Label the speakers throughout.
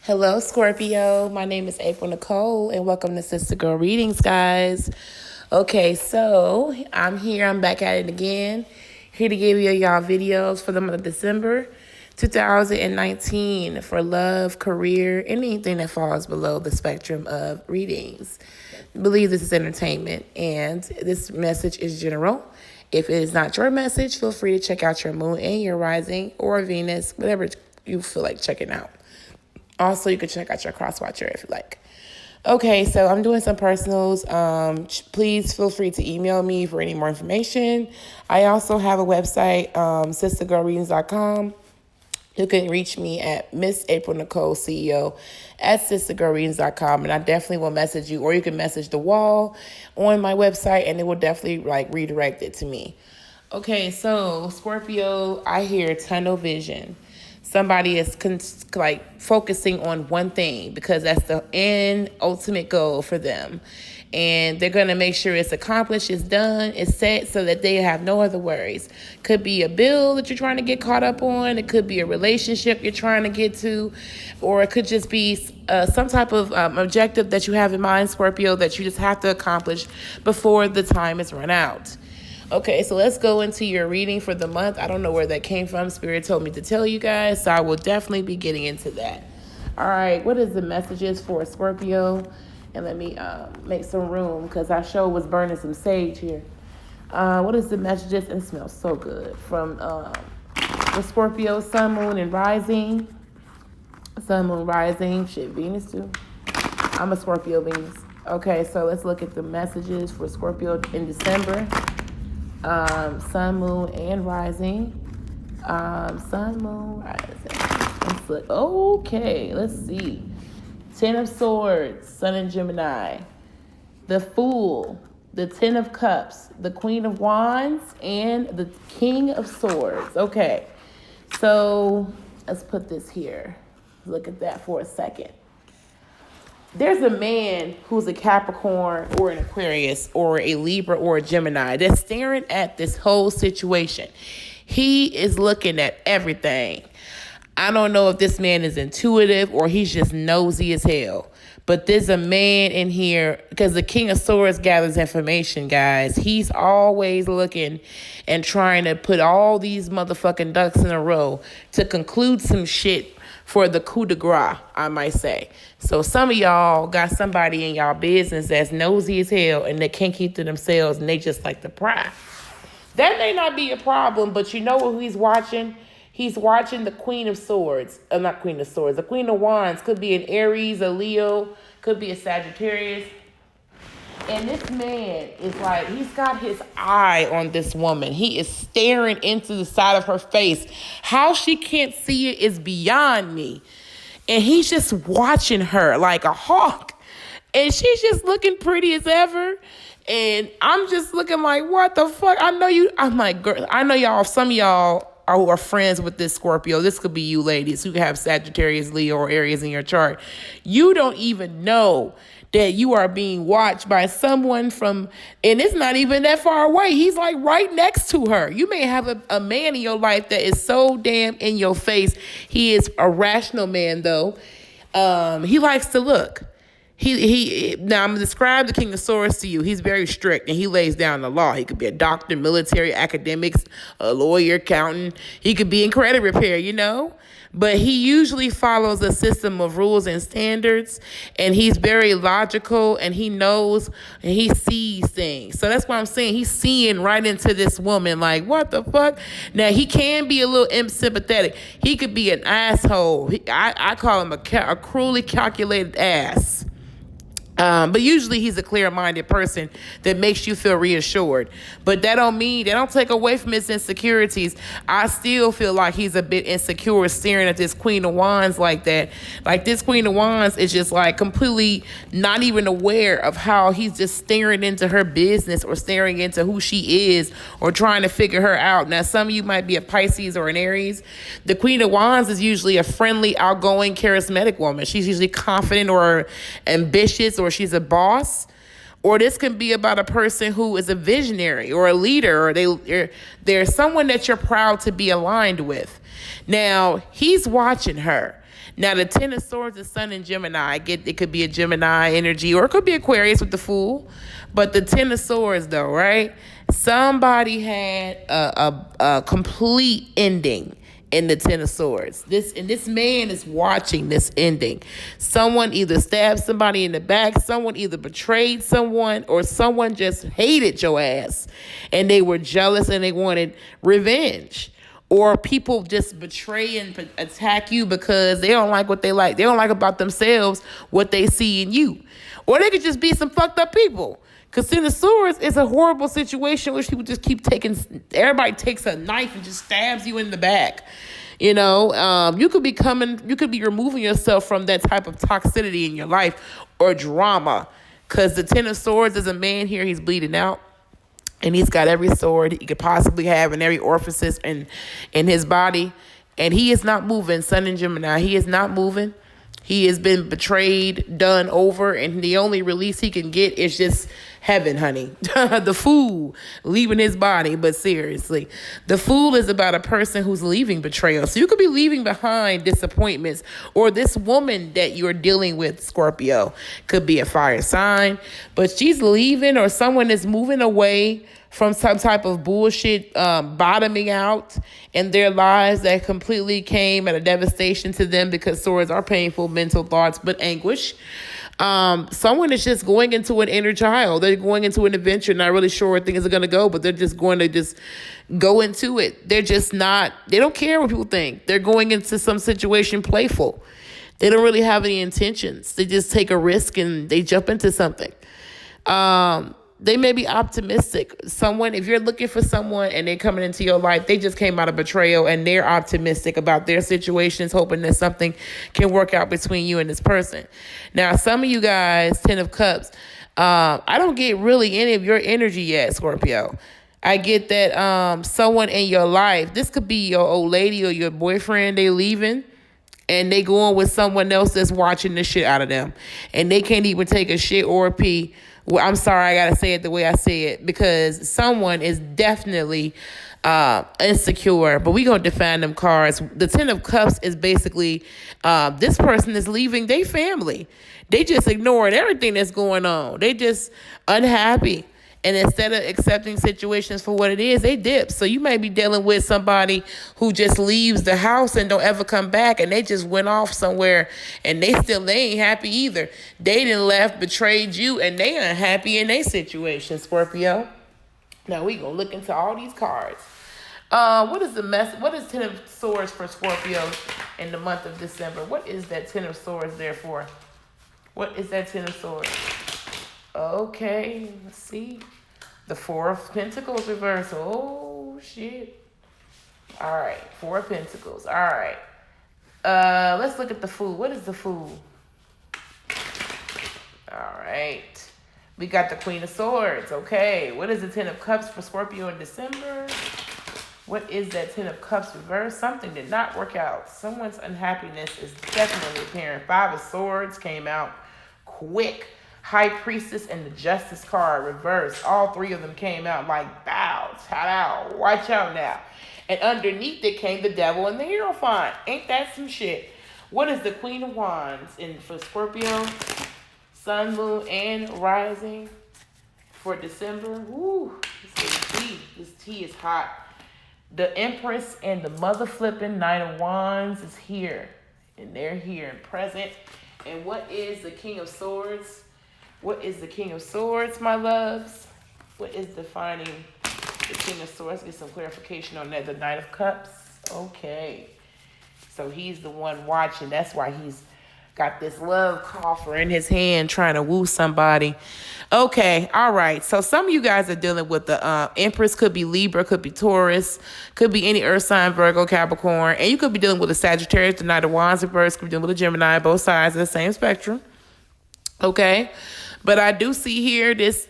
Speaker 1: Hello, Scorpio. My name is April Nicole, and welcome to Sister Girl Readings, guys. Okay, so I'm here. I'm back at it again. Here to give y'all videos for the month of December 2019 for love, career, anything that falls below the spectrum of readings. I believe this is entertainment, and this message is general. If it is not your message, feel free to check out your moon and your rising or Venus, whatever you feel like checking out. Also, you can check out your cross watcher if you like. Okay, so I'm doing some personals. Please feel free to email me for any more information. I also have a website, sistergirlreadings.com. You can reach me at AprilnicoletheCeo at sistergirlreadings.com, and I definitely will message you, or you can message the wall on my website, and it will definitely redirect it to me. Okay, so Scorpio, I hear tunnel vision. Somebody is focusing on one thing because that's the end ultimate goal for them. And they're going to make sure it's accomplished, it's done, it's set so that they have no other worries. Could be a bill that you're trying to get caught up on. It could be a relationship you're trying to get to. Or it could just be some type of objective that you have in mind, Scorpio, that you just have to accomplish before the time is run out. Okay, so let's go into your reading for the month. I don't know where that came from. Spirit told me to tell you guys, so I will definitely be getting into that. All right, what is the messages for Scorpio? And let me make some room because I sure was burning some sage here. What is the messages? And it smells so good. From the Scorpio, Sun, Moon, and Rising. Sun, Moon, Rising. Shit, Venus too. I'm a Scorpio Venus. Okay, so let's look at the messages for Scorpio in December. Sun, Moon, and Rising. Sun, Moon, Rising. Let's look. Okay, let's see. Ten of Swords, Sun and Gemini. The Fool, the Ten of Cups, the Queen of Wands, and the King of Swords. Okay, so let's put this here. Look at that for a second. There's a man who's a Capricorn or an Aquarius or a Libra or a Gemini that's staring at this whole situation. He is looking at everything. I don't know if this man is intuitive or he's just nosy as hell. But there's a man in here, because the King of Swords gathers information, guys. He's always looking and trying to put all these motherfucking ducks in a row to conclude some shit for the coup de grace, I might say. So some of y'all got somebody in y'all business that's nosy as hell and they can't keep to themselves and they just like to pry. That may not be a problem, but you know who he's watching? He's watching the Queen of Swords. Not Queen of Swords. The Queen of Wands could be an Aries, a Leo, could be a Sagittarius. And this man is like, he's got his eye on this woman. He is staring into the side of her face. How she can't see it is beyond me. And he's just watching her like a hawk. And she's just looking pretty as ever. And I'm just looking like, what the fuck? I'm like, girl, I know y'all, some of y'all are friends with this Scorpio. This could be you ladies who have Sagittarius, Leo, or Aries in your chart. You don't even know that you are being watched by someone from, and it's not even that far away. He's like right next to her. You may have a man in your life that is so damn in your face. He is a rational man though. He likes to look. Now I'm gonna describe the King of Swords to you. He's very strict and he lays down the law. He could be a doctor, military, academics, a lawyer, accountant. He could be in credit repair, you know? But he usually follows a system of rules and standards, and he's very logical, and he knows and he sees things. So that's why I'm saying he's seeing right into this woman like, what the fuck? Now, he can be a little sympathetic. He could be an asshole. I call him a cruelly calculated ass. But usually he's a clear-minded person that makes you feel reassured. But that don't take away from his insecurities. I still feel like he's a bit insecure staring at this Queen of Wands like that. Like this Queen of Wands is just like completely not even aware of how he's just staring into her business or staring into who she is or trying to figure her out. Now, some of you might be a Pisces or an Aries. The Queen of Wands is usually a friendly, outgoing, charismatic woman. She's usually confident or ambitious, or she's a boss. Or this can be about a person who is a visionary or a leader, or they're someone that you're proud to be aligned with. Now, he's watching her. Now, the Ten of Swords is Sun in Gemini. It could be a Gemini energy, or it could be Aquarius with the Fool. But the Ten of Swords, though, right? Somebody had a complete ending in the Ten of Swords. This man is watching this ending. Someone either stabbed somebody in the back, someone either betrayed someone, or someone just hated your ass. And they were jealous and they wanted revenge. Or people just betray and attack you because they don't like what they like. They don't like about themselves what they see in you. Or they could just be some fucked up people. Because Ten of Swords is a horrible situation which people just keep everybody takes a knife and just stabs you in the back. You know, you could be removing yourself from that type of toxicity in your life or drama. Because the Ten of Swords is a man here, he's bleeding out. And he's got every sword he could possibly have in every orifice in his body. And he is not moving. Sun in Gemini, he is not moving. He has been betrayed, done over, and the only release he can get is just heaven, honey. The Fool leaving his body, but seriously. The Fool is about a person who's leaving betrayal. So you could be leaving behind disappointments, or this woman that you're dealing with, Scorpio, could be a fire sign, but she's leaving, or someone is moving away from some type of bullshit bottoming out in their lives that completely came at a devastation to them, because swords are painful mental thoughts, but anguish. Someone is just going into an inner child. They're going into an adventure, not really sure where things are going to go, but they're just going to just go into it. They don't care what people think. They're going into some situation playful. They don't really have any intentions. They just take a risk and they jump into something. They may be optimistic. If you're looking for someone and they're coming into your life, they just came out of betrayal and they're optimistic about their situations, hoping that something can work out between you and this person. Now, some of you guys, Ten of Cups, I don't get really any of your energy yet, Scorpio. I get that someone in your life, this could be your old lady or your boyfriend, they leaving. And they go on with someone else that's watching the shit out of them. And they can't even take a shit or a pee. Well, I'm sorry, I got to say it the way I say it, because someone is definitely insecure. But we going to define them cards. The Ten of Cups is basically this person is leaving their family. They just ignoring everything that's going on. They just unhappy. And instead of accepting situations for what it is, they dip. So you may be dealing with somebody who just leaves the house and don't ever come back, and they just went off somewhere, and they ain't happy either. They done left, betrayed you, and they unhappy in their situation, Scorpio. Now we gonna look into all these cards. What is the mess? What is Ten of Swords for Scorpio in the month of December? What is that Ten of Swords there for? What is that Ten of Swords? Okay, let's see. The Four of Pentacles reverse. Oh, shit. All right, Four of Pentacles. All right. Let's look at the Fool. What is the Fool? All right. We got the Queen of Swords. Okay. What is the Ten of Cups for Scorpio in December? What is that Ten of Cups reverse? Something did not work out. Someone's unhappiness is definitely apparent. Five of Swords came out quick. High Priestess and the Justice card reversed. All three of them came out like, bow, ta-da, watch out now. And underneath it came the Devil and the Hierophant. Ain't that some shit? What is the Queen of Wands for Scorpio, Sun, Moon, and Rising for December? Woo, this tea is hot. The Empress and the mother flipping Knight of Wands is here. And they're here and present. And what is the King of Swords? What is the King of Swords, my loves? What is defining the King of Swords? Get some clarification on that. The Knight of Cups. Okay. So he's the one watching. That's why he's got this love coffer in his hand trying to woo somebody. Okay. All right. So some of you guys are dealing with the Empress. Could be Libra. Could be Taurus. Could be any Earth sign, Virgo, Capricorn. And you could be dealing with a Sagittarius, the Knight of Wands reverse. Could be dealing with a Gemini. Both sides of the same spectrum. Okay. But I do see here this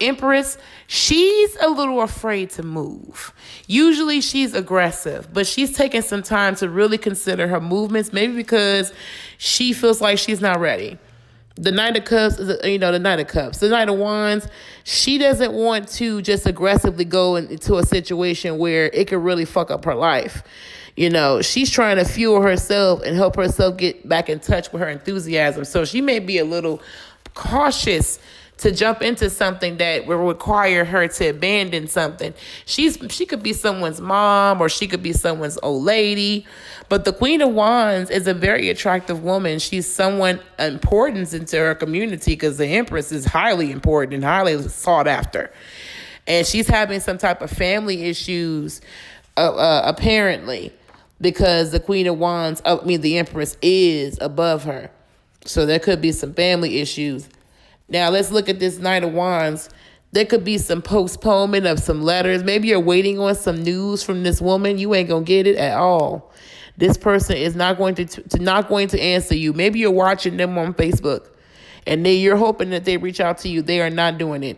Speaker 1: Empress, she's a little afraid to move. Usually she's aggressive, but she's taking some time to really consider her movements, maybe because she feels like she's not ready. The Knight of Cups is, the Knight of Cups. The Knight of Wands, she doesn't want to just aggressively go into a situation where it could really fuck up her life. She's trying to fuel herself and help herself get back in touch with her enthusiasm. So she may be a little cautious to jump into something that will require her to abandon something. She could be someone's mom, or she could be someone's old lady. But the Queen of Wands is a very attractive woman. She's someone important into her community because the Empress is highly important and highly sought after. And she's having some type of family issues, apparently, because the Queen of Wands, the Empress is above her. So there could be some family issues. Now, let's look at this Knight of Wands. There could be some postponement of some letters. Maybe you're waiting on some news from this woman. You ain't going to get it at all. This person is not going to answer you. Maybe you're watching them on Facebook, and you're hoping that they reach out to you. They are not doing it.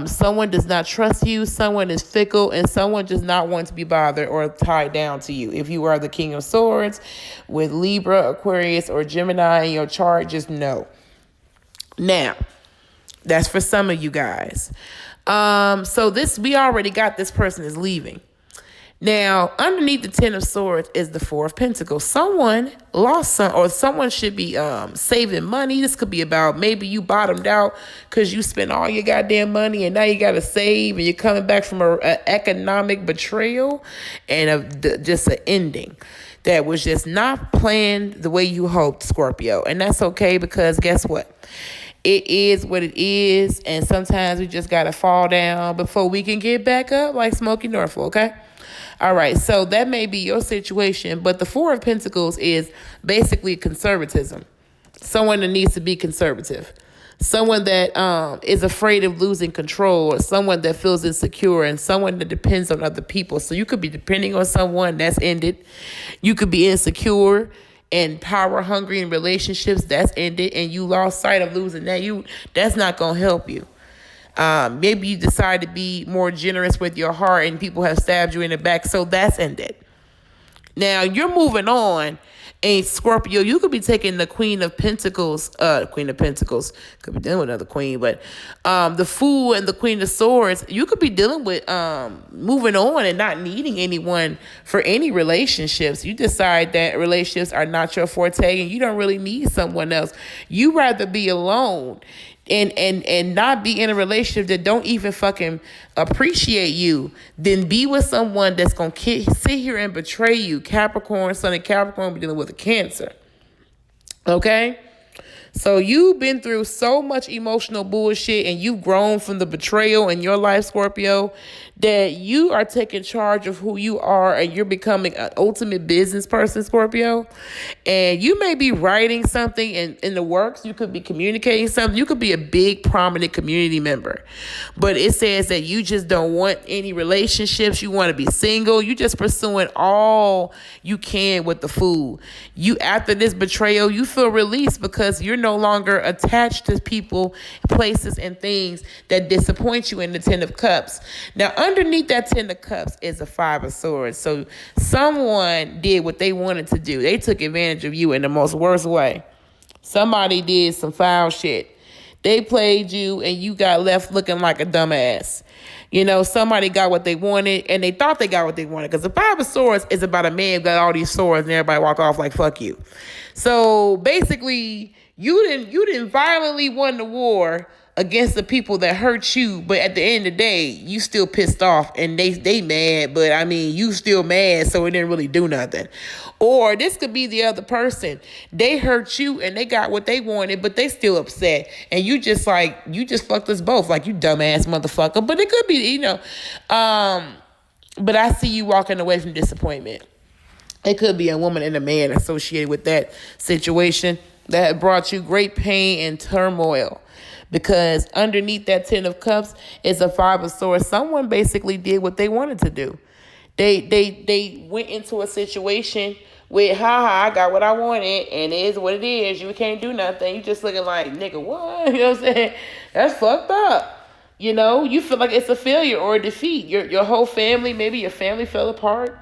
Speaker 1: Someone does not trust you. Someone is fickle, and someone does not want to be bothered or tied down to you. If you are the King of Swords with Libra, Aquarius, or Gemini in your chart, just know. Now, that's for some of you guys. So we already got this person is leaving. Now, underneath the Ten of Swords is the Four of Pentacles. Someone lost someone should be saving money. This could be about maybe you bottomed out because you spent all your goddamn money and now you got to save, and you're coming back from an economic betrayal and just an ending that was just not planned the way you hoped, Scorpio. And that's okay, because guess what? It is what it is, and sometimes we just got to fall down before we can get back up, like Smokey Norfolk, okay? All right, so that may be your situation, but the Four of Pentacles is basically conservatism. Someone that needs to be conservative. Someone that is afraid of losing control, or someone that feels insecure, and someone that depends on other people. So you could be depending on someone that's ended. You could be insecure and power hungry in relationships that's ended, and you lost sight of losing that. That's not going to help you. Maybe you decide to be more generous with your heart and people have stabbed you in the back, so that's ended. Now you're moving on, and Scorpio, you could be taking the Queen of Pentacles, could be dealing with another queen, but the Fool and the Queen of Swords, you could be dealing with moving on and not needing anyone for any relationships. You decide that relationships are not your forte and you don't really need someone else. You rather be alone and not be in a relationship that don't even fucking appreciate you than be with someone that's going to sit here and betray you. Capricorn, Sun and Capricorn, be dealing with a Cancer. Okay? So you've been through so much emotional bullshit, and you've grown from the betrayal in your life, Scorpio, that you are taking charge of who you are, and you're becoming an ultimate business person, Scorpio. And you may be writing something in the works. You could be communicating something. You could be a big, prominent community member. But it says that you just don't want any relationships. You want to be single. You just pursuing all you can with the Fool. After this betrayal, you feel released because you're no longer attached to people, places, and things that disappoint you in the Ten of Cups. Now, underneath that Ten of Cups is a Five of Swords. So someone did what they wanted to do. They took advantage of you in the most worst way. Somebody did some foul shit. They played you and you got left looking like a dumbass. Somebody got what they wanted, and they thought they got what they wanted, because the Five of Swords is about a man who got all these swords and everybody walk off like, fuck you. So basically, you didn't violently win the war against the people that hurt you, but at the end of the day, you still pissed off, and they mad, but you still mad, so it didn't really do nothing. Or this could be the other person. They hurt you and they got what they wanted, but they still upset, and you just fucked us both, like, you dumbass motherfucker. But it could be, but I see you walking away from disappointment. It could be a woman and a man associated with that situation that brought you great pain and turmoil. Because underneath that Ten of Cups is a Five of Swords. Someone basically did what they wanted to do. They went into a situation with, I got what I wanted, and it is what it is. You can't do nothing. You just looking like, nigga, what? You know what I'm saying? That's fucked up. You feel like it's a failure or a defeat. Your whole family, maybe your family fell apart.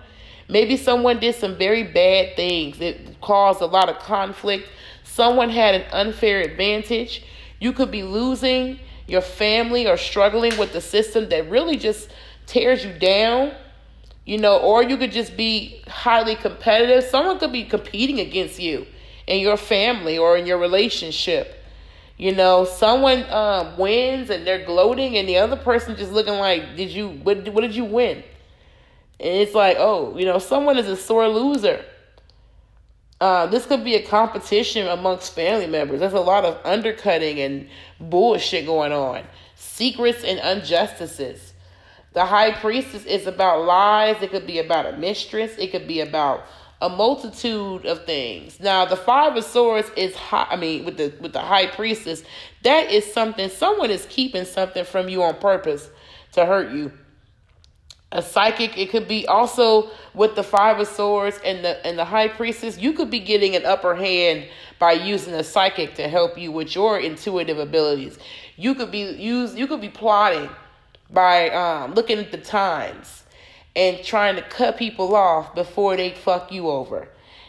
Speaker 1: Maybe someone did some very bad things. It caused a lot of conflict. Someone had an unfair advantage. You could be losing your family or struggling with the system that really just tears you down, or you could just be highly competitive. Someone could be competing against you in your family or in your relationship. Someone wins and they're gloating, and the other person just looking like, what did you win? And it's like, someone is a sore loser. This could be a competition amongst family members. There's a lot of undercutting and bullshit going on. Secrets and injustices. The high priestess is about lies. It could be about a mistress. It could be about a multitude of things. Now, the Five of Swords is with the high priestess, that is something, someone is keeping something from you on purpose to hurt you. A psychic, it could be also with the Five of Swords and the high priestess, you could be getting an upper hand by using a psychic to help you with your intuitive abilities. You could be plotting by looking at the times and trying to cut people off before they fuck you over.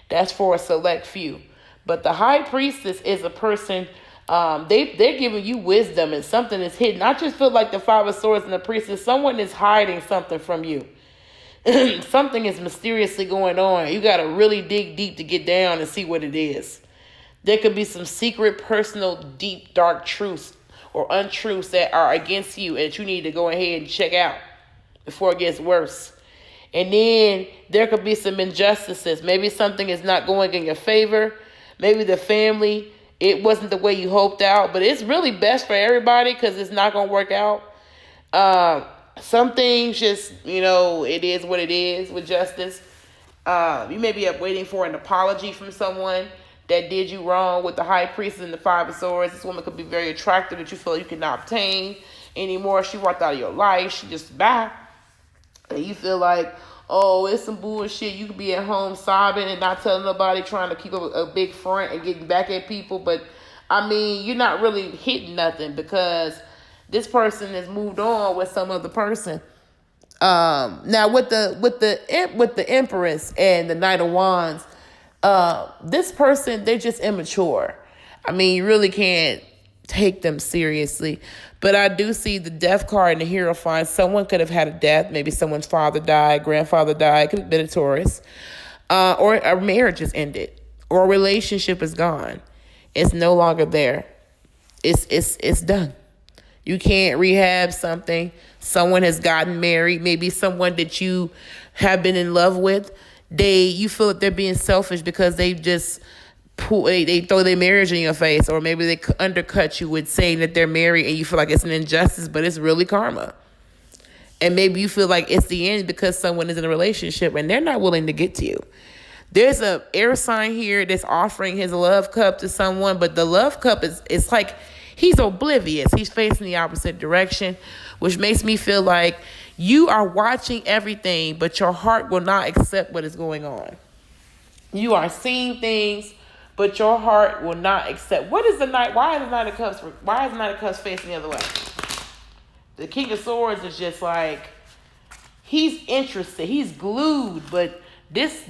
Speaker 1: That's for a select few. But the high priestess is a person, they're giving you wisdom, and something is hidden. I just feel like the Five of Swords and the priestess, someone is hiding something from you. Something is mysteriously going on. You got to really dig deep to get down and see what it is. There could be some secret, personal, deep, dark truths or untruths that are against you and that you need to go ahead and check out before it gets worse. And then there could be some injustices. Maybe something is not going in your favor. Maybe the family, it wasn't the way you hoped out, but it's really best for everybody because it's not going to work out. Some things just, it is what it is with justice. You may be up waiting for an apology from someone that did you wrong. With the high priestess and the Five of Swords, this woman could be very attractive that you feel you cannot obtain anymore. She walked out of your life. She just back. And you feel like, it's some bullshit. You could be at home sobbing and not telling nobody, trying to keep a big front and getting back at people. But, you're not really hitting nothing because this person has moved on with some other person. Now, with the Empress and the Knight of Wands, this person, they're just immature. You really can't take them seriously. But I do see the Death card and the Hierophant. Someone could have had a death. Maybe someone's father died, grandfather died. Could have been a Taurus. Or a marriage is ended. Or a relationship is gone. It's no longer there. It's done. You can't rehab something. Someone has gotten married. Maybe someone that you have been in love with. You feel that they're being selfish because they just they throw their marriage in your face, or maybe they undercut you with saying that they're married and you feel like it's an injustice, but it's really karma. And maybe you feel like it's the end because someone is in a relationship and they're not willing to get to you. There's a air sign here that's offering his love cup to someone, but the love cup it's like he's oblivious. He's facing the opposite direction, which makes me feel like you are watching everything, but your heart will not accept what is going on. You are seeing things, but your heart will not accept. Why is the Knight of Cups facing the other way? The King of Swords is just like, he's interested, he's glued, but this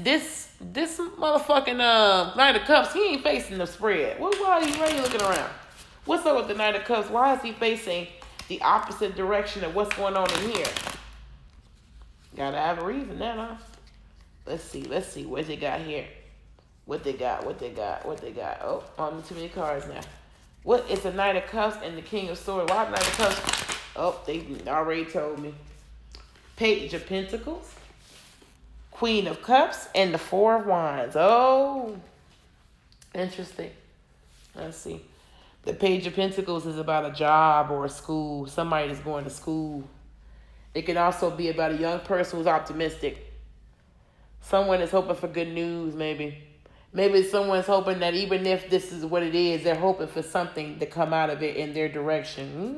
Speaker 1: motherfucking Knight of Cups, he ain't facing the spread. Why are you looking around? What's up with the Knight of Cups? Why is he facing the opposite direction of what's going on in here? Gotta have a reason now, huh? Let's see what they got here. What they got. Oh, I'm too many cards now. What is the Knight of Cups and the King of Swords? Why the Knight of Cups? Oh, they already told me. Page of Pentacles, Queen of Cups, and the Four of Wands. Oh, interesting. Let's see. The Page of Pentacles is about a job or a school. Somebody that's going to school. It can also be about a young person who's optimistic. Someone is hoping for good news, maybe. Maybe someone's hoping that even if this is what it is, they're hoping for something to come out of it in their direction.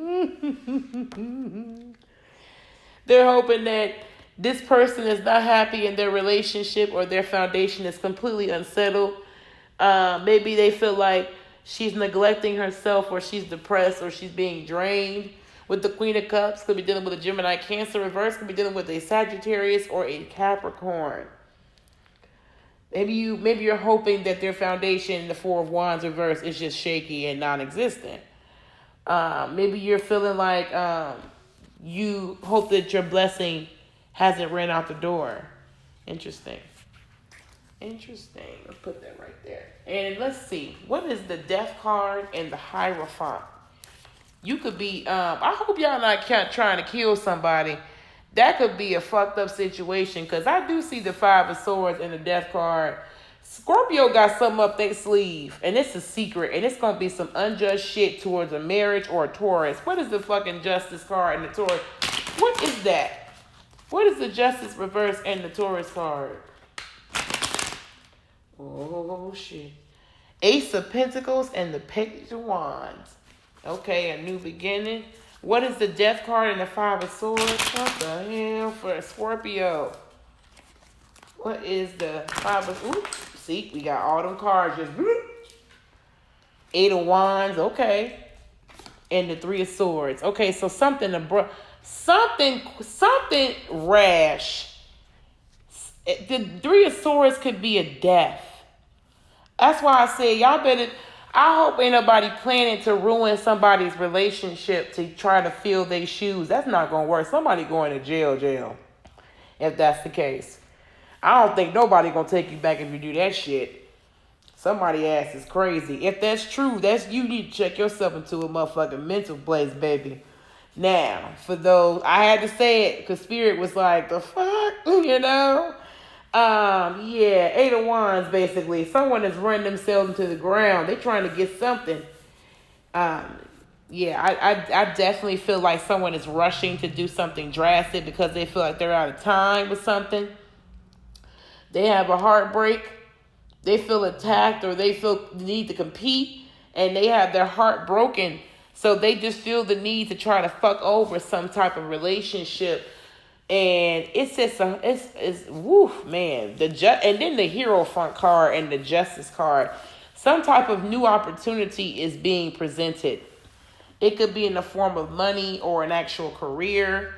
Speaker 1: They're hoping that this person is not happy in their relationship, or their foundation is completely unsettled. Maybe they feel like she's neglecting herself, or she's depressed, or she's being drained. With the Queen of Cups, could be dealing with a Gemini, Cancer reverse, could be dealing with a Sagittarius or a Capricorn. Maybe you're hoping that their foundation, the Four of Wands reverse, is just shaky and non-existent. Maybe you're feeling like you hope that your blessing hasn't ran out the door. Interesting. Let's put that right there. And let's see. What is the Death card and the Hierophant? You could be, I hope y'all not trying to kill somebody. That could be a fucked up situation, because I do see the Five of Swords and the Death card. Scorpio got something up their sleeve, and it's a secret, and it's going to be some unjust shit towards a marriage or a Taurus. What is the fucking Justice card and the Taurus? What is that? What is the Justice reverse and the Taurus card? Oh, shit. Ace of Pentacles and the Page of Wands. Okay, a new beginning. What is the Death card and the Five of Swords? What the hell for a Scorpio? What is the Five of... Oops, see, we got all them cards just... Eight of Wands, okay. And the Three of Swords. Okay, so something rash. The Three of Swords could be a death. That's why I say y'all better... I hope ain't nobody planning to ruin somebody's relationship to try to fill their shoes. That's not going to work. Somebody going to jail, if that's the case. I don't think nobody going to take you back if you do that shit. Somebody ass is crazy. If that's true, you need to check yourself into a motherfucking mental place, baby. Now, for those, I had to say it because Spirit was like, the fuck, you know? Yeah, Eight of Wands, basically. Someone is running themselves into the ground. They trying to get something. Yeah, I definitely feel like someone is rushing to do something drastic because they feel like they're out of time with something. They have a heartbreak. They feel attacked, or they feel the need to compete, and they have their heart broken. So they just feel the need to try to fuck over some type of relationship. And it's just it's woof, man. And then the Hierophant card and the Justice card. Some type of new opportunity is being presented. It could be in the form of money or an actual career.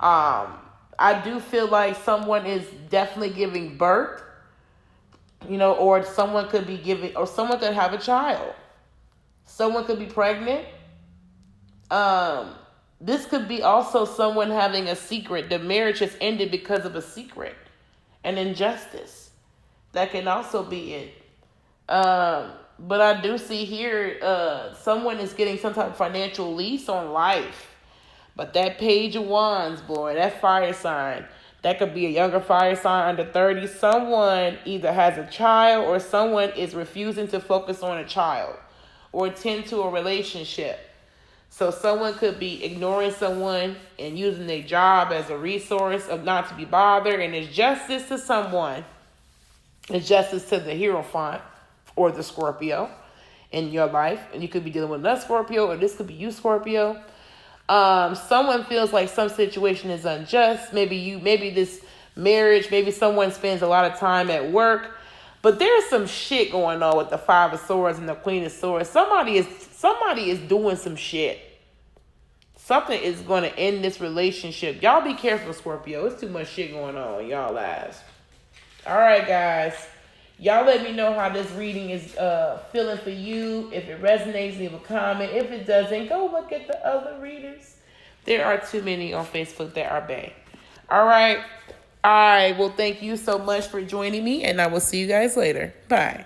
Speaker 1: I do feel like someone is definitely giving birth, you know, or someone could be giving, or someone could have a child. Someone could be pregnant. This could be also someone having a secret. The marriage has ended because of a secret, an injustice. That can also be it. But I do see here, someone is getting some type of financial lease on life. But that Page of Wands, boy, that fire sign, that could be a younger fire sign under 30. Someone either has a child or someone is refusing to focus on a child or tend to a relationship. So someone could be ignoring someone and using their job as a resource of not to be bothered. And it's justice to someone. It's justice to the Hierophant or the Scorpio in your life. And you could be dealing with another Scorpio, or this could be you, Scorpio. Someone feels like some situation is unjust. Maybe this marriage, maybe someone spends a lot of time at work. But there's some shit going on with the Five of Swords and the Queen of Swords. Somebody is doing some shit. Something is going to end this relationship. Y'all be careful, Scorpio. It's too much shit going on in y'all lives. All right, guys. Y'all let me know how this reading is feeling for you. If it resonates, leave a comment. If it doesn't, go look at the other readers. There are too many on Facebook that are bad. All right. Well, thank you so much for joining me, and I will see you guys later. Bye.